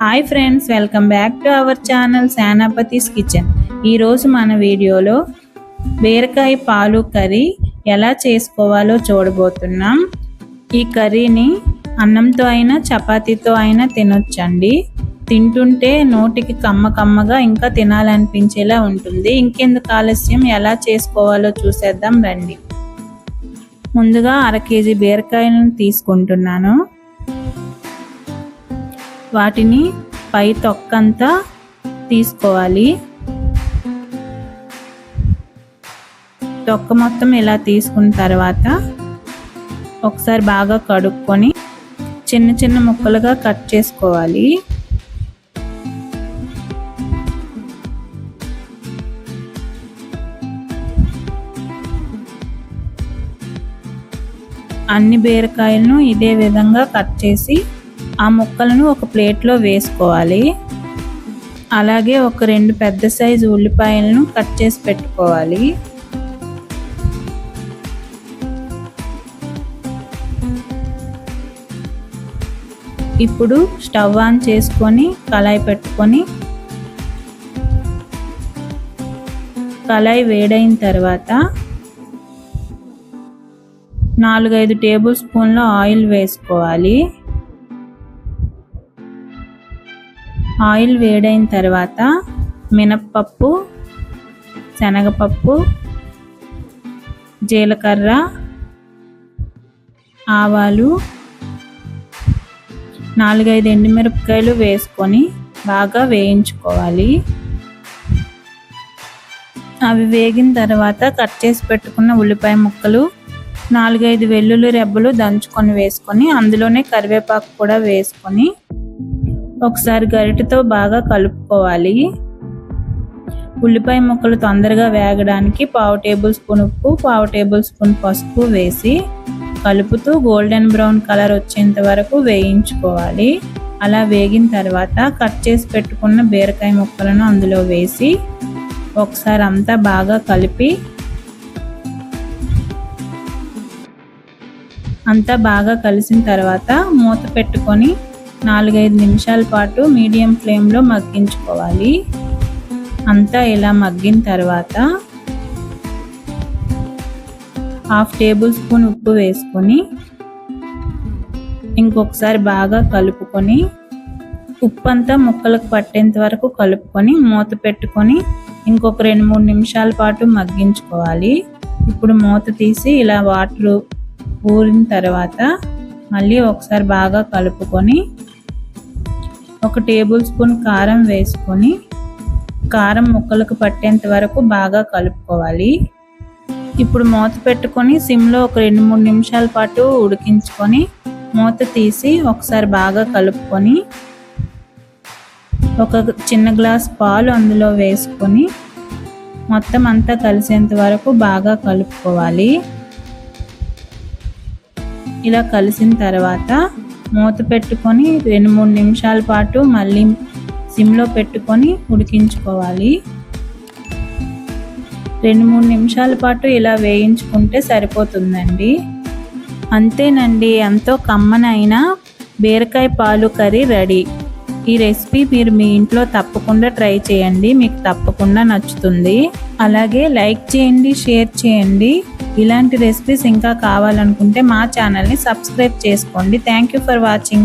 Hi friends, welcome back to our channel Senapati's kitchen. ఈరోజు మన వీడియోలో బీరకాయ పాలు కర్రీ ఎలా చేసుకోవాలో చూడబోతున్నాం. ఈ కర్రీని అన్నంతో అయినా చపాతీతో అయినా తినొచ్చండి. తింటుంటే నోటికి కమ్మగా ఇంకా తినాలనిపించేలా ఉంటుంది. ఇంకెందుకు ఆలస్యం, ఎలా చేసుకోవాలో చూసేద్దాం రండి. ముందుగా 1/2 కేజీ బీరకాయలను తీసుకుంటున్నాను. వాటిని పై తొక్కంతా తీసుకోవాలి. తొక్క మొత్తం ఇలా తీసుకున్న తర్వాత ఒకసారి బాగా కడుక్కొని చిన్న చిన్న ముక్కలుగా కట్ చేసుకోవాలి. అన్ని బీరకాయలను ఇదే విధంగా కట్ చేసి ఆ ముక్కలను ఒక ప్లేట్లో వేసుకోవాలి. అలాగే ఒక 2 పెద్ద సైజు ఉల్లిపాయలను కట్ చేసి పెట్టుకోవాలి. ఇప్పుడు స్టవ్ ఆన్ చేసుకొని కళాయి పెట్టుకొని కళాయి వేడైన తర్వాత 4-5 టేబుల్ స్పూన్ల ఆయిల్ వేసుకోవాలి. ఆయిల్ వేడైన తర్వాత మినప్పప్పు, శనగపప్పు, జీలకర్ర, ఆవాలు, 4-5 ఎండుమిరపకాయలు వేసుకొని బాగా వేయించుకోవాలి. అవి వేగిన తర్వాత కట్ చేసి పెట్టుకున్న ఉల్లిపాయ ముక్కలు, 4-5 వెల్లుల్లి రెబ్బలు దంచుకొని వేసుకొని అందులోనే కరివేపాకు కూడా వేసుకొని ఒకసారి గరిటెతో బాగా కలుపుకోవాలి. ఉల్లిపాయ ముక్కలు తొందరగా వేగడానికి 1/2 టేబుల్ స్పూన్ ఉప్పు, 1/2 టేబుల్ స్పూన్ పసుపు వేసి కలుపుతూ గోల్డెన్ బ్రౌన్ కలర్ వచ్చేంత వరకు వేయించుకోవాలి. అలా వేగిన తర్వాత కట్ చేసి పెట్టుకున్న బీరకాయ ముక్కలను అందులో వేసి ఒకసారి అంతా బాగా కలిపి అంతా బాగా కలిసిన తర్వాత మూత పెట్టుకొని 4-5 నిమిషాల పాటు మీడియం ఫ్లేమ్లో మగ్గించుకోవాలి. అంతా ఇలా మగ్గిన తర్వాత 1/2 టేబుల్ స్పూన్ ఉప్పు వేసుకొని ఇంకొకసారి బాగా కలుపుకొని ఉప్పు అంతా ముక్కలకు పట్టేంత వరకు కలుపుకొని మూత పెట్టుకొని ఇంకొక 2-3 నిమిషాల పాటు మగ్గించుకోవాలి. ఇప్పుడు మూత తీసి ఇలా వాటర్ ఊరిన తర్వాత మళ్ళీ ఒకసారి బాగా కలుపుకొని 1 టేబుల్ స్పూన్ కారం వేసుకొని కారం ముక్కలకు పట్టేంత వరకు బాగా కలుపుకోవాలి. ఇప్పుడు మూత పెట్టుకొని సిమ్లో ఒక 2-3 నిమిషాల పాటు ఉడికించుకొని మూత తీసి ఒకసారి బాగా కలుపుకొని ఒక చిన్న గ్లాస్ పాలు అందులో వేసుకొని మొత్తం అంతా కలిసేంత వరకు బాగా కలుపుకోవాలి. ఇలా కలిసిన తర్వాత మూత పెట్టుకొని 2-3 నిమిషాల పాటు మళ్ళీ సిమ్లో పెట్టుకొని ఉడికించుకోవాలి. 2-3 నిమిషాల పాటు ఇలా వేయించుకుంటే సరిపోతుందండి. అంతేనండి, ఎంతో కమ్మనైన బీరకాయ పాలు కర్రీ రెడీ. ఈ రెసిపీ మీరు మీ ఇంట్లో తప్పకుండా ట్రై చేయండి, మీకు తప్పకుండా నచ్చుతుంది. అలాగే లైక్ చేయండి, షేర్ చేయండి. ఇలాంటి రెసిపీస్ ఇంకా కావాలనుకుంటే మా ఛానల్ని సబ్స్క్రైబ్ చేసుకోండి. Thank you for watching.